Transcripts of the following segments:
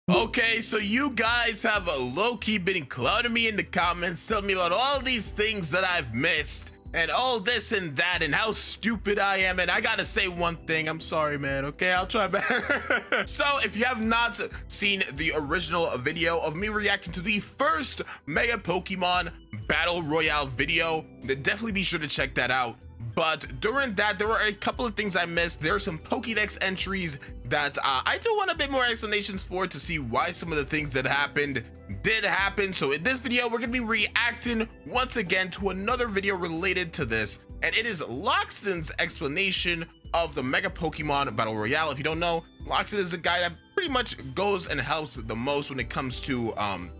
Okay, so you guys have a low-key been clowning me in the comments, telling me about all these things that I've missed and all this and that and how stupid I am, and I gotta say one thing. I'm sorry, man. Okay, I'll try better. So if you have not seen the original video of me reacting to the first Mega Pokemon Battle Royale video, then definitely be sure to check that out. But during that, there were a couple of things I missed. There are some Pokédex entries that I do want a bit more explanations for, to see why some of the things that happened did happen. So in this video, we're going to be reacting once again to another video related to this, and it is Loxton's explanation of the Mega Pokemon Battle Royale. If you don't know, Loxton is the guy that pretty much goes and helps the most when it comes to,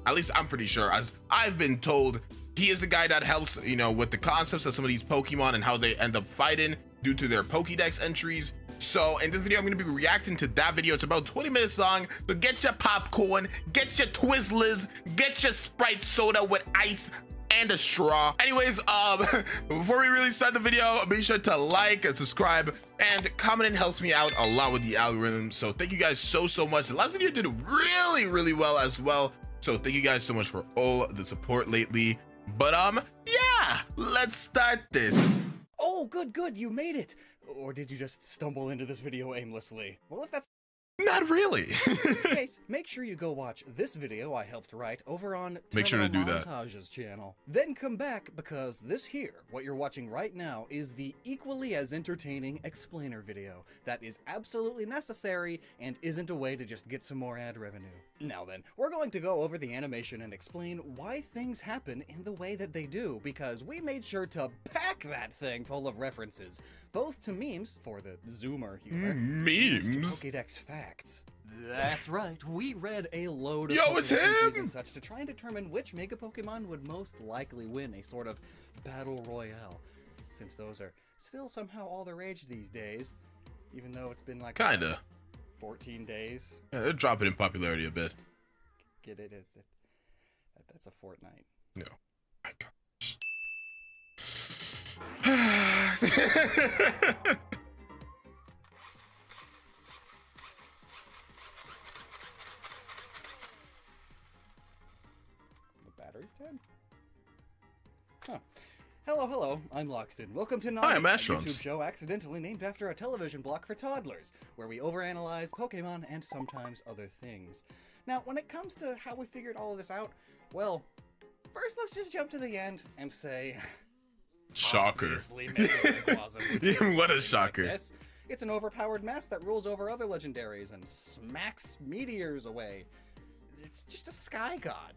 at least I'm pretty sure, as I've been told, he is the guy that helps, you know, with the concepts of some of these Pokemon and how they end up fighting due to their Pokédex entries. So in this video, I'm going to be reacting to that video. It's about 20 minutes long. So get your popcorn, get your Twizzlers, get your Sprite soda with ice and a straw. Anyways, before we really start the video, be sure to like and subscribe, and commenting helps me out a lot with the algorithm. So thank you guys so much. The last video did really well as well. So thank you guys so much for all the support lately. But yeah, let's start this. Oh, good, you made it. Or did you just stumble into this video aimlessly? Well, if that's not really. in this case, make sure you go watch this video I helped write over on Make sure to do that. Montage's channel. Then come back, because this here, what you're watching right now, is the equally as entertaining explainer video that is absolutely necessary and isn't a way to just get some more ad revenue. Now then, we're going to go over the animation and explain why things happen in the way that they do, because we made sure to pack that thing full of references, both to memes for the Zoomer humor, memes, and to Pokédex facts. That's right, we read a load of it's Pokédex entries him! and such to try and determine which Mega Pokemon would most likely win a sort of Battle Royale, since those are still somehow all the rage these days, even though it's been like kinda 14 days. Yeah, they're dropping in popularity a bit. Get it? That's a fortnight. No. My gosh. The battery's dead? Huh. Hello, I'm Loxton. Welcome to Nuzlocke, Hi, I'm a Astrons. YouTube show accidentally named after a television block for toddlers, where we overanalyze Pokemon and sometimes other things. Now, when it comes to how we figured all of this out, well, first let's just jump to the end and say... Shocker. Obviously, Mega Rayquaza would be What a something shocker. like this. It's an overpowered mess that rules over other legendaries and smacks meteors away. It's just a sky god.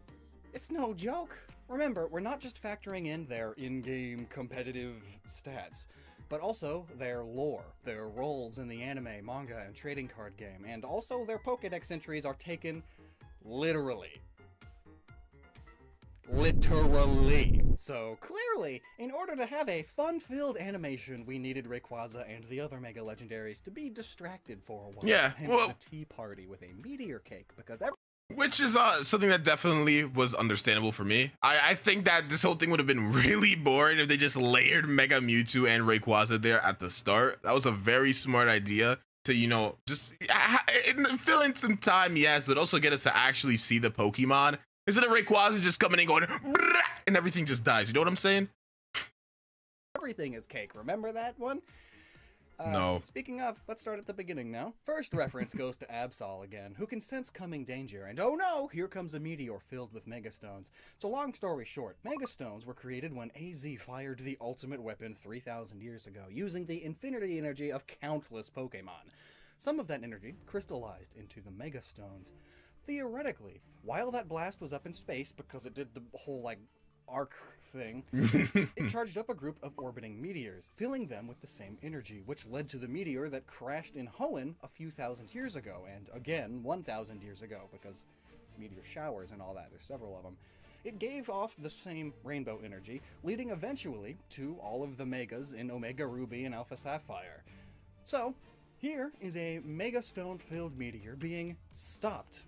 It's no joke. Remember, we're not just factoring in their in-game competitive stats, but also their lore, their roles in the anime, manga, and trading card game, and also their Pokédex entries are taken literally. So clearly, in order to have a fun-filled animation, we needed Rayquaza and the other Mega Legendaries to be distracted for a while. Yeah, Hence well, a tea party with a meteor cake, because which is something that definitely was understandable for me. I think that this whole thing would have been really boring if they just layered Mega Mewtwo and Rayquaza there at the start. That was a very smart idea to, you know, just fill in some time, yes, but also get us to actually see the Pokemon instead of Rayquaza just coming in going and everything just dies. You know what I'm saying? everything is cake. Remember that one? No. Speaking of, let's start at the beginning now. First reference goes to Absol again, who can sense coming danger, and oh no, here comes a meteor filled with Megastones. So long story short, Megastones were created when AZ fired the ultimate weapon 3,000 years ago, using the infinity energy of countless Pokemon. Some of that energy crystallized into the Megastones. Theoretically, while that blast was up in space, because it did the whole, like, arc thing, it charged up a group of orbiting meteors, filling them with the same energy, which led to the meteor that crashed in Hoenn a few thousand years ago, and again 1,000 years ago, because meteor showers and all that, there's several of them. It gave off the same rainbow energy, leading eventually to all of the Megas in Omega Ruby and Alpha Sapphire. So, here is a Megastone-filled meteor being stopped.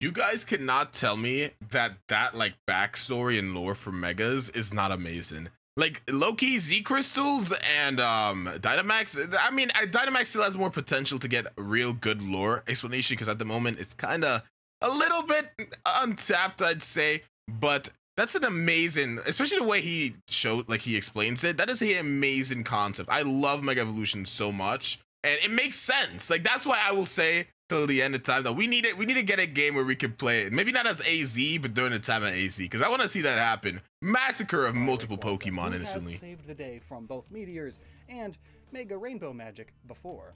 You guys cannot tell me that like backstory and lore for Megas is not amazing. Like low-key Z Crystals and Dynamax. I mean, Dynamax still has more potential to get real good lore explanation because at the moment it's kind of a little bit untapped, I'd say, but that's an amazing, especially the way he showed, like he explains it. That is an amazing concept. I love Mega Evolution so much, and it makes sense. Like that's why I will say till the end of time that we need to get a game where we could play it. Maybe not as AZ, but during the time of AZ, because I want to see that happen. Massacre of multiple Pokemon innocently. Saved the day from both meteors and Mega Rainbow magic before.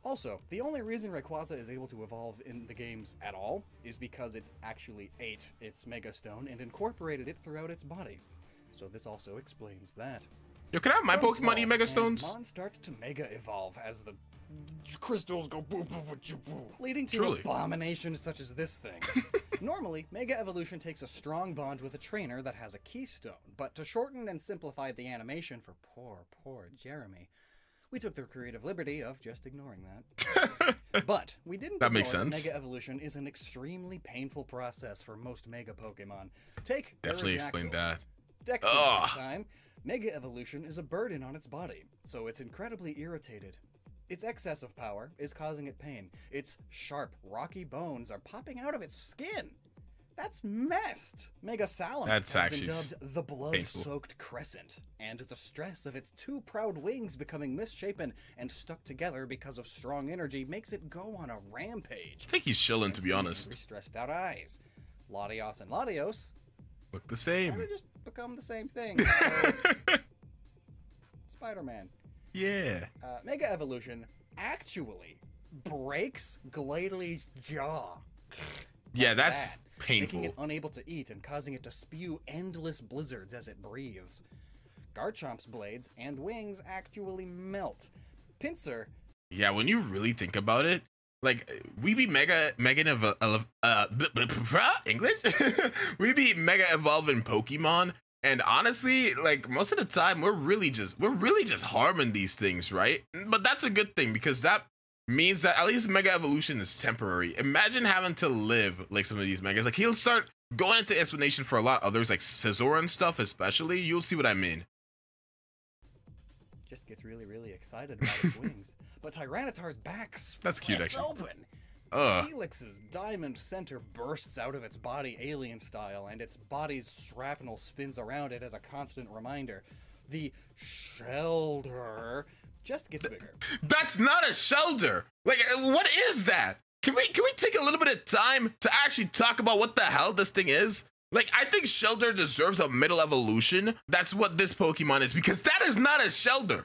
Also, the only reason Rayquaza is able to evolve in the games at all is because it actually ate its Mega Stone and incorporated it throughout its body. So this also explains that. Yo, can I have my Pokemon eat Mega Stones? Mon start to Mega Evolve as the crystals go boo boo boo boo, leading to Truly. abominations such as this thing. Normally, Mega Evolution takes a strong bond with a trainer that has a keystone, but to shorten and simplify the animation for poor Jeremy, we took the creative liberty of just ignoring that. But we didn't that makes ignore sense. Mega Evolution is an extremely painful process for most Mega Pokemon. Take Definitely explain that. Dexter's time. Mega Evolution is a burden on its body, so it's incredibly irritated. Its excess of power is causing it pain. Its sharp, rocky bones are popping out of its skin. That's messed. Mega Salamence has been dubbed the blood-soaked crescent, and the stress of its two proud wings becoming misshapen and stuck together because of strong energy makes it go on a rampage. I think he's chilling, to be honest. Stressed out eyes. Latios and Latios look the same. kind of just become the same thing. So, Spider-Man. Yeah. Mega Evolution actually breaks Gladeely's jaw. Yeah, that's painful. Making it unable to eat and causing it to spew endless blizzards as it breathes. Garchomp's blades and wings actually melt. Pinsir. Yeah, when you really think about it, like we be English? We be mega evolving Pokemon, and honestly, like most of the time, we're really just harming these things, right? But that's a good thing because that means that at least Mega Evolution is temporary. Imagine having to live like some of these Megas. Like he'll start going into explanation for a lot of others, like Scizor and stuff, especially. You'll see what I mean. Just gets really excited about his wings. But Tyranitar's back that's cute, actually. Open. Steelix's diamond center bursts out of its body alien style, and its body's shrapnel spins around it as a constant reminder. The Shelter just gets bigger. That's not a Shelter. Like, what is that? Can we take a little bit of time to actually talk about what the hell this thing is? Like, I think Shelter deserves a middle evolution. That's what this Pokemon is, because that is not a Shelter.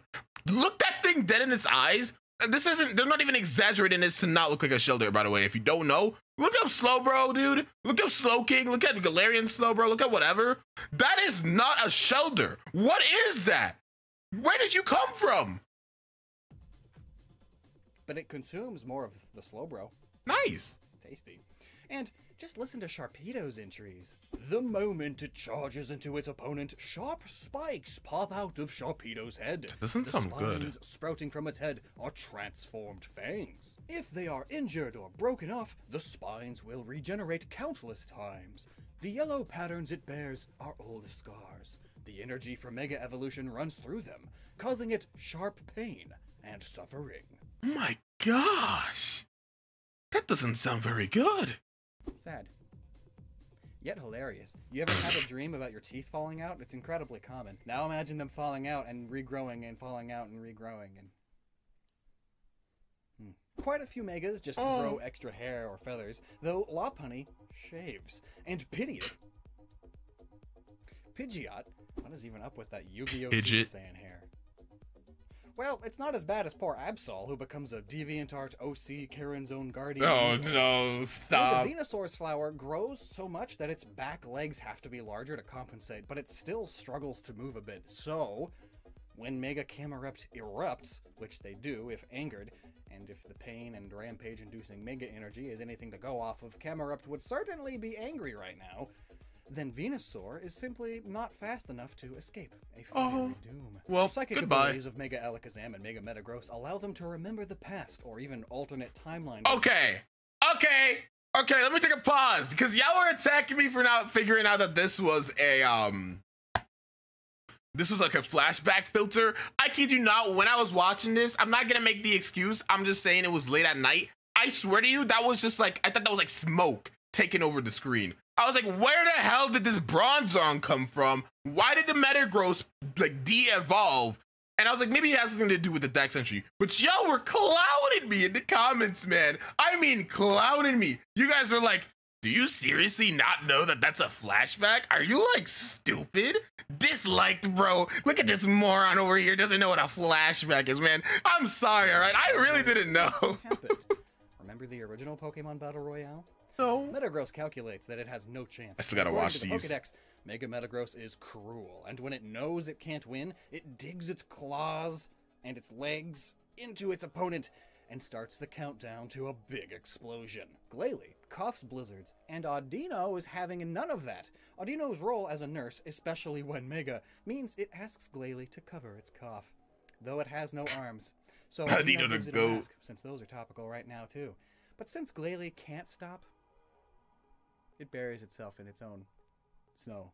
Look that thing dead in its eyes. This isn't, they're not even exaggerating this to not look like a Shelter, by the way. If you don't know, look up Slowbro, dude. Look up Slowking. Look at Galarian Slowbro. Look at whatever. That is not a Shelter. What is that? Where did you come from? But it consumes more of the Slowbro. Nice. It's tasty. And just listen to Sharpedo's entries. The moment it charges into its opponent, sharp spikes pop out of Sharpedo's head. That doesn't sound good. The spines sprouting from its head are transformed fangs. If they are injured or broken off, the spines will regenerate countless times. The yellow patterns it bears are old scars. The energy from Mega Evolution runs through them, causing it sharp pain and suffering. Oh my gosh. That doesn't sound very good. Sad. Yet hilarious. You ever had a dream about your teeth falling out? It's incredibly common. Now imagine them falling out and regrowing and falling out and regrowing and... Quite a few Megas just grow extra hair or feathers, though Lopunny shaves. And Pidgeot. What is even up with that Yu-Gi-Oh! Super Saiyan hair? Well, it's not as bad as poor Absol, who becomes a DeviantArt OC Karen's own guardian. Oh no, stop. The Venusaur's flower grows so much that its back legs have to be larger to compensate, but it still struggles to move a bit. So, when Mega Camerupt erupts, which they do if angered, and if the pain and rampage-inducing Mega Energy is anything to go off of, Camerupt would certainly be angry right now. Then Venusaur is simply not fast enough to escape a fiery doom. Well, Psychic goodbye. abilities of Mega Alakazam and Mega Metagross allow them to remember the past or even alternate timeline. Okay, let me take a pause, because y'all were attacking me for not figuring out that this was a, this was like a flashback filter. I kid you not, when I was watching this, I'm not gonna make the excuse, I'm just saying it was late at night. I swear to you, that was just like, I thought that was like smoke taking over the screen. I was like, where the hell did this Bronzong come from? Why did the Metagross like de-evolve? And I was like, maybe it has something to do with the dex entry. But y'all were clowning me in the comments, man. I mean, clowning me. You guys are like, do you seriously not know that that's a flashback? Are you like stupid? Disliked, bro. Look at this moron over here. Doesn't know what a flashback is, man. I'm sorry, all right? I really didn't know. Remember the original Pokemon Battle Royale? No. Metagross calculates that it has no chance. I still gotta watch the these. Pokédex, Mega Metagross is cruel, and when it knows it can't win, it digs its claws and its legs into its opponent and starts the countdown to a big explosion. Glalie coughs blizzards, and Audino is having none of that. Audino's role as a nurse, especially when Mega, means it asks Glalie to cover its cough, though it has no arms. So Audino gives it a mask, since those are topical right now too. But since Glalie can't stop, it buries itself in its own snow.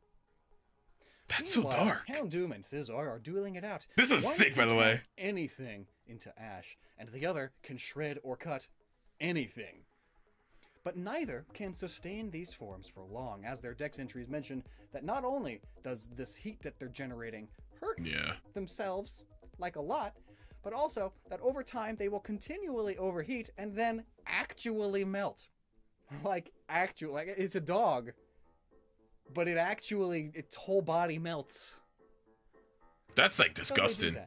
That's so dark. Houndoom and Scizor are dueling it out. This is sick, by the way. Anything into Ash, and the other can shred or cut anything. But neither can sustain these forms for long, as their dex entries mention that not only does this heat that they're generating hurt themselves like a lot, but also that over time they will continually overheat and then actually melt. Like it's a dog, but its whole body melts. That's like disgusting.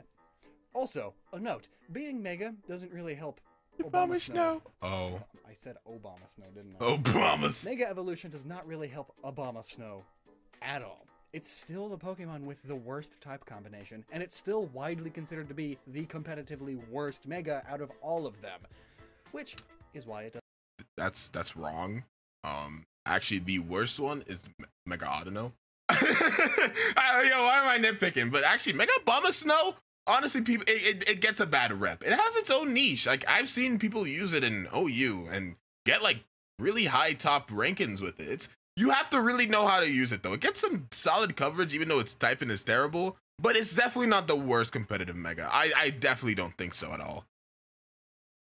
Also, a note, being Mega doesn't really help Obama Snow. Oh. I said Obama Snow, didn't I? Obama. Mega Evolution does not really help Obama Snow at all. It's still the Pokemon with the worst type combination, and it's still widely considered to be the competitively worst Mega out of all of them, which is why it does. That's wrong. Actually, the worst one is Mega Audino. Why am I nitpicking? But actually, Mega Obama Snow, honestly, people, it gets a bad rep. It has its own niche. Like, I've seen people use it in OU and get like really high top rankings with it. You have to really know how to use it though. It gets some solid coverage, even though its typing is terrible, but it's definitely not the worst competitive Mega. I definitely don't think so at all.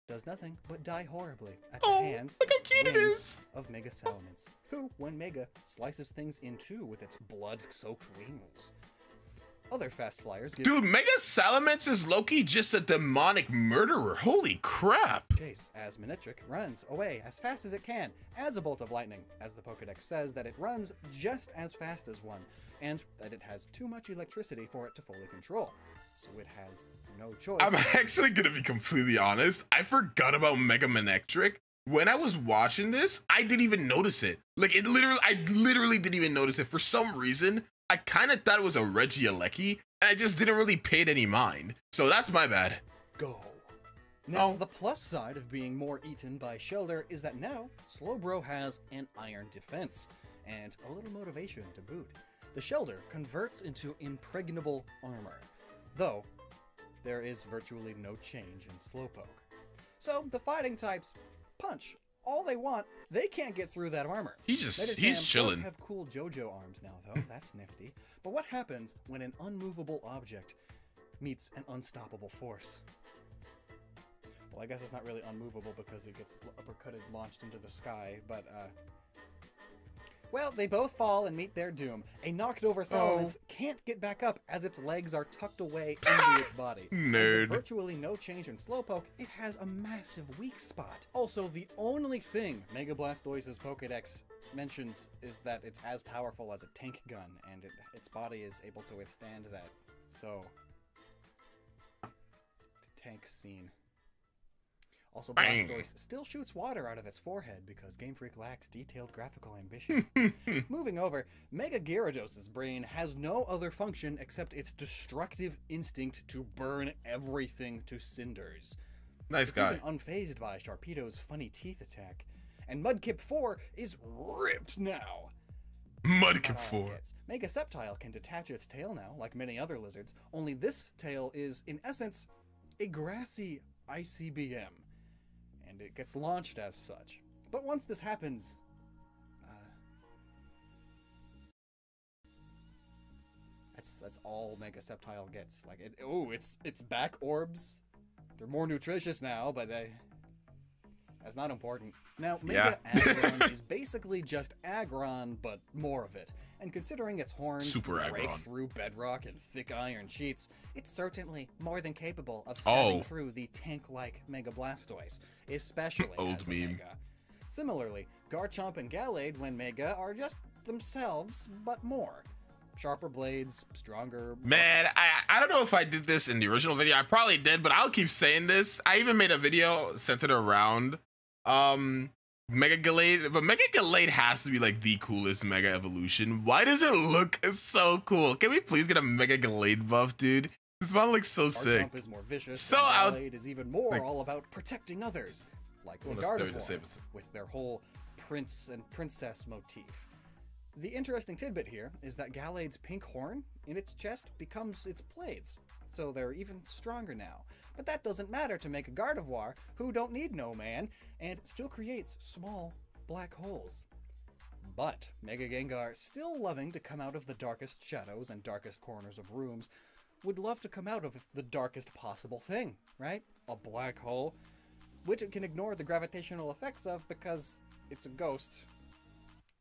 Does nothing but die horribly at the hands look how cute it is of Mega Salamence, who, when Mega, slices things in two with its blood-soaked wings. Other fast flyers give— Dude, Mega Salamence is low-key just a demonic murderer. Holy crap. Chase, as Manectric runs away as fast as it can, as a bolt of lightning, as the Pokedex says that it runs just as fast as one, and that it has too much electricity for it to fully control. So it has no choice. I'm actually gonna be completely honest. I forgot about Mega Manectric. When I was watching this, I didn't even notice it. Like, I literally didn't even notice it. For some reason, I kind of thought it was a Regieleki, and I just didn't really pay it any mind. So that's my bad. Go. Now, the plus side of being more eaten by Shellder is that now Slowbro has an iron defense, and a little motivation to boot. The Shellder converts into impregnable armor, though there is virtually no change in Slowpoke. So the fighting types punch all they want. They can't get through that armor. He's chilling. Does have cool JoJo arms now, though. That's nifty. But what happens when an unmovable object meets an unstoppable force? Well, I guess it's not really unmovable because it gets uppercutted, launched into the sky, but well, they both fall and meet their doom. A knocked over Salamence can't get back up as its legs are tucked away into its body. Nerd. With virtually no change in Slowpoke, it has a massive weak spot. Also, the only thing Mega Blastoise's Pokedex mentions is that it's as powerful as a tank gun, and its body is able to withstand that. So, the tank scene. Also, Blastoise still shoots water out of its forehead because Game Freak lacked detailed graphical ambition. Moving over, Mega Gyarados' brain has no other function except its destructive instinct to burn everything to cinders. Nice guy. It's even unfazed by Sharpedo's funny teeth attack. And Mudkip 4 is ripped now. Mudkip 4. Mega Sceptile can detach its tail now, like many other lizards, only this tail is, in essence, a grassy ICBM. And it gets launched as such. But once this happens, that's all Mega Sceptile gets. Like, its back orbs, they're more nutritious now, but that's not important. Now, Mega Aggron is basically just Aggron, but more of it. And considering its horns break through bedrock and thick iron sheets, it's certainly more than capable of stabbing through the tank-like Mega Blastoise, especially as a Mega. Similarly, Garchomp and Gallade, when Mega, are just themselves, but more. Sharper blades, stronger... Man, I don't know if I did this in the original video. I probably did, but I'll keep saying this. I even made a video centered around Mega Gallade, but Mega Gallade has to be like the coolest Mega evolution. Why does it look so cool? Can we please get a Mega Gallade buff, dude? This one looks so sick. Garchomp is more vicious, so Gallade is even more all about protecting others, like the Gardevoir, with their whole prince and princess motif. The interesting tidbit here is that Gallade's pink horn in its chest becomes its blades, so they're even stronger now. But that doesn't matter to make a Gardevoir, who don't need no man, and still creates small black holes. But Mega Gengar, still loving to come out of the darkest shadows and darkest corners of rooms, would love to come out of the darkest possible thing, right? A black hole, which it can ignore the gravitational effects of because it's a ghost.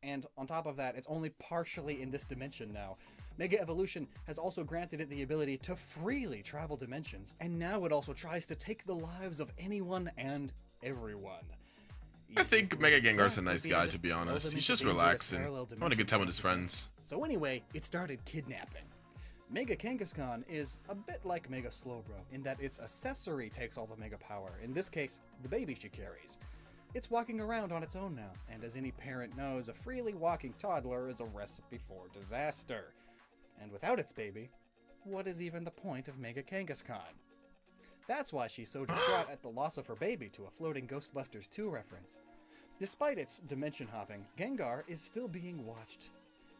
And on top of that, it's only partially in this dimension now. Mega Evolution has also granted it the ability to freely travel dimensions, and now it also tries to take the lives of anyone and everyone. I think Mega Gengar's a nice guy, to be honest. He's just relaxing. Having a good time with his friends. So anyway, it started kidnapping. Mega Kangaskhan is a bit like Mega Slowbro in that its accessory takes all the Mega power, in this case, the baby she carries. It's walking around on its own now, and as any parent knows, a freely walking toddler is a recipe for disaster. And without its baby, what is even the point of Mega Kangaskhan? That's why she's so distraught at the loss of her baby to a floating Ghostbusters 2 reference. Despite its dimension hopping, Gengar is still being watched.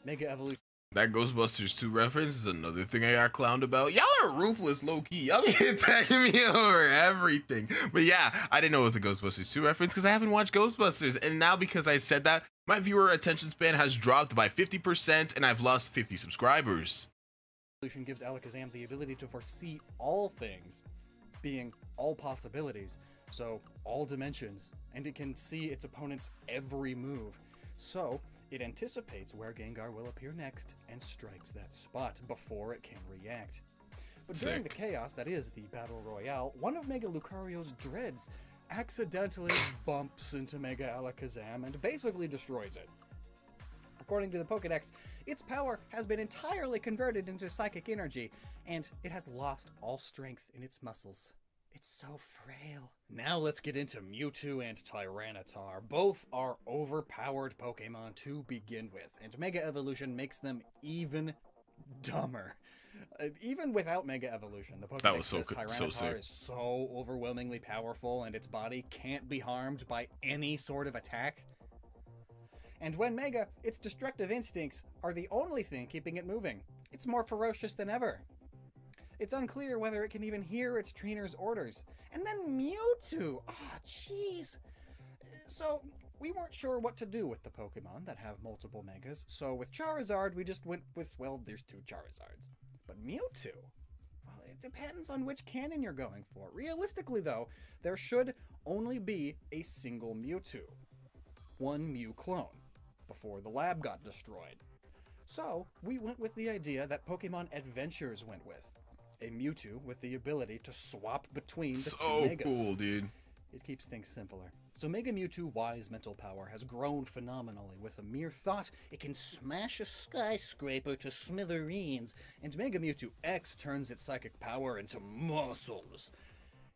Mega Evolution. That Ghostbusters 2 reference is another thing I got clowned about. Y'all are ruthless, low-key. Y'all be attacking me over everything. But yeah, I didn't know it was a Ghostbusters 2 reference because I haven't watched Ghostbusters. And now because I said that, my viewer attention span has dropped by 50% and I've lost 50 subscribers. Evolution gives Alakazam the ability to foresee all things, being all possibilities, so all dimensions, and it can see its opponent's every move. So, it anticipates where Gengar will appear next and strikes that spot before it can react. But during the chaos that is the Battle Royale, one of Mega Lucario's dreads accidentally bumps into Mega Alakazam and basically destroys it. According to the Pokédex, its power has been entirely converted into psychic energy, and it has lost all strength in its muscles. It's so frail. Now let's get into Mewtwo and Tyranitar. Both are overpowered Pokemon to begin with, and Mega Evolution makes them even dumber. Even without Mega Evolution, the Pokédex says Tyranitar is so overwhelmingly powerful and its body can't be harmed by any sort of attack. And when Mega, its destructive instincts are the only thing keeping it moving. It's more ferocious than ever. It's unclear whether it can even hear its trainer's orders. And then Mewtwo! Ah, jeez. So, we weren't sure what to do with the Pokemon that have multiple Megas, so with Charizard, we just went with, well, there's 2 Charizards. But Mewtwo? Well, it depends on which canon you're going for. Realistically, though, there should only be a single Mewtwo. One Mew clone, before the lab got destroyed. So, we went with the idea that Pokemon Adventures went with. A Mewtwo with the ability to swap between the 2 Megas. So cool, dude. It keeps things simpler. So Mega Mewtwo Y's mental power has grown phenomenally. With a mere thought, it can smash a skyscraper to smithereens, and Mega Mewtwo X turns its psychic power into muscles.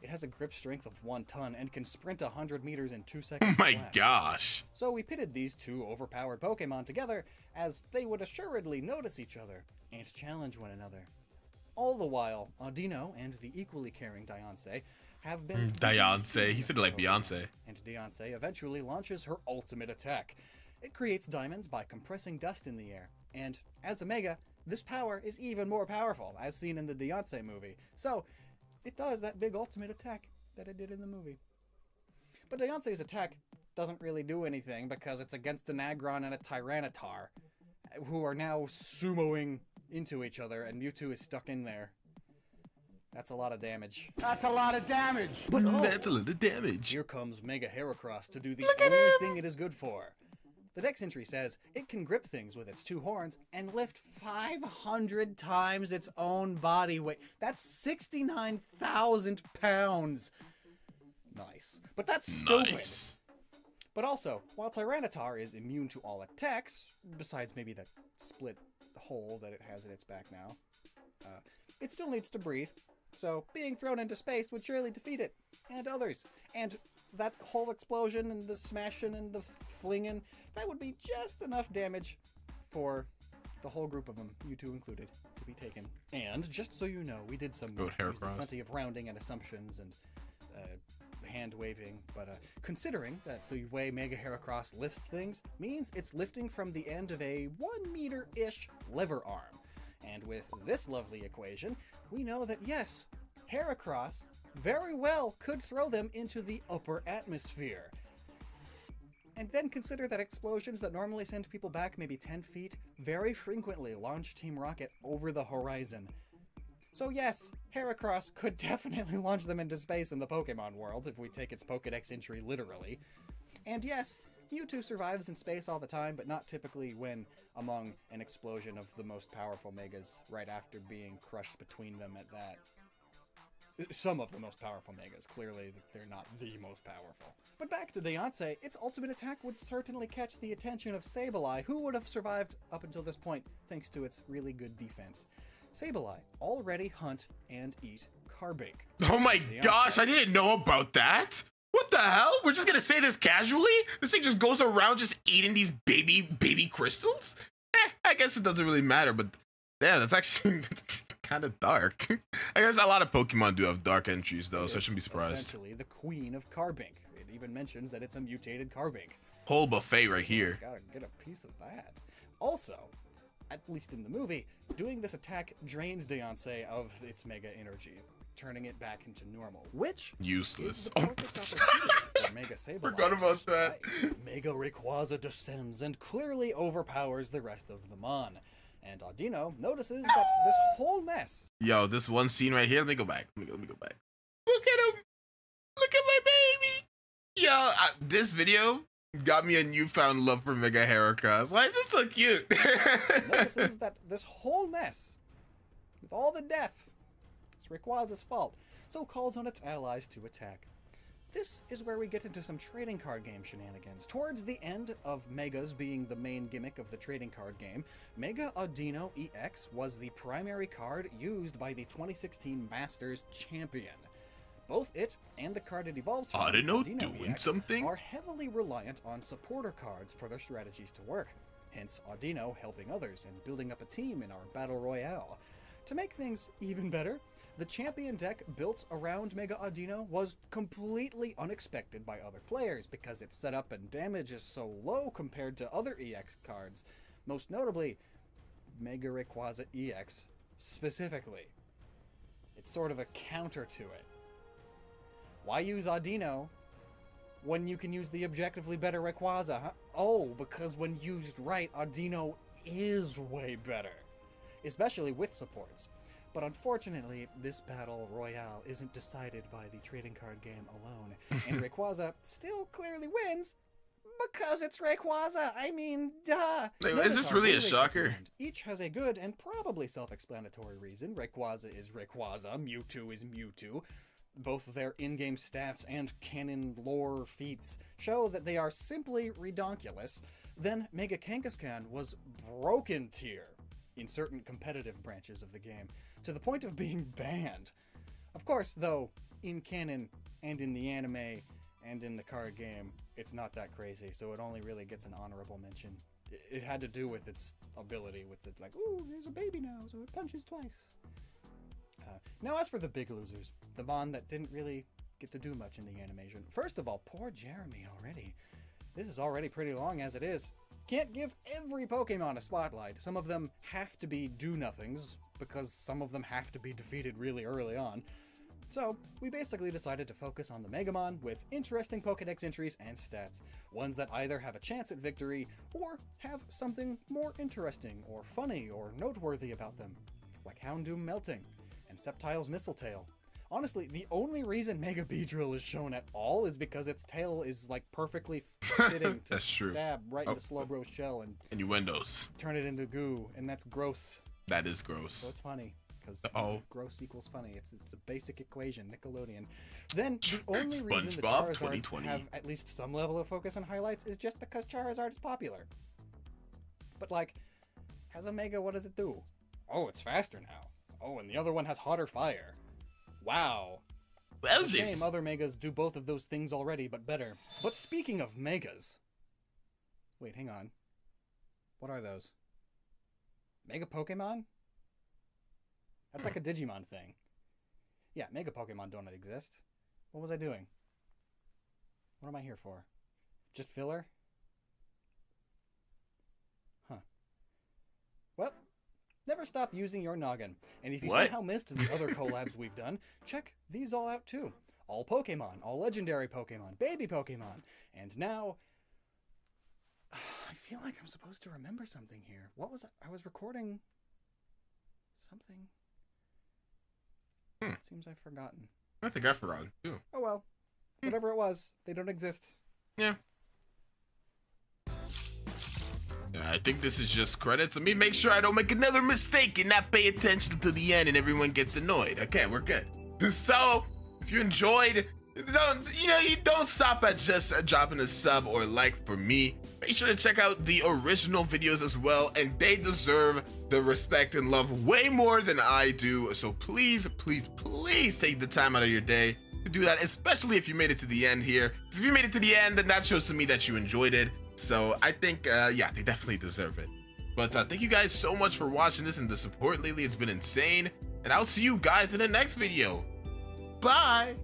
It has a grip strength of 1 ton and can sprint 100 meters in 2 seconds. Oh my gosh. So we pitted these 2 overpowered Pokemon together, as they would assuredly notice each other and challenge one another. All the while, Audino and the equally caring Diancie have been... Diancie, he said it like Beyonce. And Diancie eventually launches her ultimate attack. It creates diamonds by compressing dust in the air. And as a Mega, this power is even more powerful, as seen in the Diancie movie. So, it does that big ultimate attack that it did in the movie. But Diancie's attack doesn't really do anything because it's against an Aggron and a Tyranitar, who are now sumoing into each other, and Mewtwo is stuck in there. That's a lot of damage. That's a lot of damage. But oh, That's a lot of damage. here comes Mega Heracross to do the Look at only him! thing it is good for. The Dex entry says it can grip things with its 2 horns and lift 500 times its own body weight. That's 69,000 pounds. Nice. But that's stupid. Nice. But also, while Tyranitar is immune to all attacks, besides maybe that split hole that it has in its back now, it still needs to breathe. So being thrown into space would surely defeat it, and others. And that whole explosion and the smashing and the flinging, that would be just enough damage for the whole group of them, you two included, to be taken. And just so you know, we did some using plenty of rounding and assumptions and hand waving, but considering that the way Mega Heracross lifts things means it's lifting from the end of a 1 meter-ish lever arm. And with this lovely equation, we know that yes, Heracross very well could throw them into the upper atmosphere. And then consider that explosions that normally send people back maybe 10 feet very frequently launch Team Rocket over the horizon. So yes, Heracross could definitely launch them into space in the Pokemon world if we take its Pokedex entry literally. And yes, Mewtwo survives in space all the time, but not typically when among an explosion of the most powerful Megas right after being crushed between them at that. Some of the most powerful Megas, clearly they're not the most powerful. But back to Deontay, its ultimate attack would certainly catch the attention of Sableye, who would have survived up until this point thanks to its really good defense. Sableye already hunt and eat Carbink. Oh my gosh, I didn't know about that. What the hell? We're just gonna say this casually? This thing just goes around just eating these baby crystals? I guess it doesn't really matter, but damn, that's actually kind of dark. I guess a lot of Pokemon do have dark entries though, so I shouldn't be surprised. Essentially the queen of Carbink. It even mentions that it's a mutated Carbink. Whole buffet right here. Gotta get a piece of that. Also, at least in the movie, doing this attack drains Deontay of its Mega energy, turning it back into normal, which useless. is the perfect opportunity for Mega Sableye. Forgot about that. Mega Rayquaza descends and clearly overpowers the rest of the Mon. And Audino notices that this whole mess. Yo, this one scene right here. Let me go back. Let me go back. Look at him. Look at my baby. Yo, this video got me a newfound love for Mega Heracross. Why is this so cute? Notices that this whole mess, with all the death, it's Rayquaza's fault, so calls on its allies to attack. This is where we get into some trading card game shenanigans. Towards the end of Megas being the main gimmick of the trading card game, Mega Audino EX was the primary card used by the 2016 Masters Champion. Both it and the card it evolves from, Audino Audino EX, something? are heavily reliant on supporter cards for their strategies to work. Hence Audino helping others and building up a team in our Battle Royale. To make things even better, the champion deck built around Mega Audino was completely unexpected by other players because its setup and damage is so low compared to other EX cards, most notably Mega Rayquaza EX specifically. It's sort of a counter to it. Why use Audino when you can use the objectively better Rayquaza, huh? Oh, because when used right, Audino is way better, especially with supports. But unfortunately, this battle royale isn't decided by the trading card game alone, and Rayquaza still clearly wins because it's Rayquaza. I mean, duh. Is this really a shocker? Each has a good and probably self-explanatory reason. Rayquaza is Rayquaza, Mewtwo is Mewtwo. Both their in-game stats and canon lore feats show that they are simply redonkulous. Then Mega Kangaskhan was broken tier in certain competitive branches of the game, to the point of being banned. Of course, though, in canon and in the anime and in the card game, it's not that crazy, so it only really gets an honorable mention. It had to do with its ability, with the, like, ooh, there's a baby now, so it punches twice. Now, as for the big losers, the Mon that didn't really get to do much in the animation. First of all, poor Jeremy already. This is already pretty long as it is. Can't give every Pokemon a spotlight. Some of them have to be do-nothings, because some of them have to be defeated really early on. So, we basically decided to focus on the Megamon with interesting Pokedex entries and stats. Ones that either have a chance at victory, or have something more interesting, or funny, or noteworthy about them. Like Houndoom melting. and Sceptile's Mistletail. Honestly, the only reason Mega Beedrill is shown at all is because its tail is like perfectly fitting to stab right into Slowbro's shell and innuendos. Turn it into goo, and that's gross. That is gross. So it's funny because gross equals funny. It's a basic equation, Nickelodeon. Then the only reason the Charizards have at least some level of focus and highlights is just because Charizard is popular. But like, as a Mega, what does it do? Oh, it's faster now. Oh, and the other one has hotter fire. Wow. Well, it's a shame other Megas do both of those things already, but better. But speaking of Megas... Wait, hang on. What are those? Mega Pokemon? That's like a Digimon thing. Yeah, Mega Pokemon don't exist. What was I doing? What am I here for? Just filler? Huh. Well... Never stop using your noggin. And if you somehow missed the other collabs we've done, check these all out too. All Pokemon, all legendary Pokemon, baby Pokemon. And now... I feel like I'm supposed to remember something here. What was I was recording... something. It seems I've forgotten. I think I forgot too. Oh well. Whatever it was, they don't exist. Yeah. I think this is just credits. Let me make sure I don't make another mistake and not pay attention to the end and everyone gets annoyed. Okay, we're good. So, if you enjoyed, don't stop at just dropping a sub or like for me. Make sure to check out the original videos as well, and they deserve the respect and love way more than I do. So please, please, please take the time out of your day to do that, especially if you made it to the end here. Because if you made it to the end, then that shows to me that you enjoyed it. So I think, yeah, they definitely deserve it. But thank you guys so much for watching this and the support lately. It's been insane. And I'll see you guys in the next video. Bye.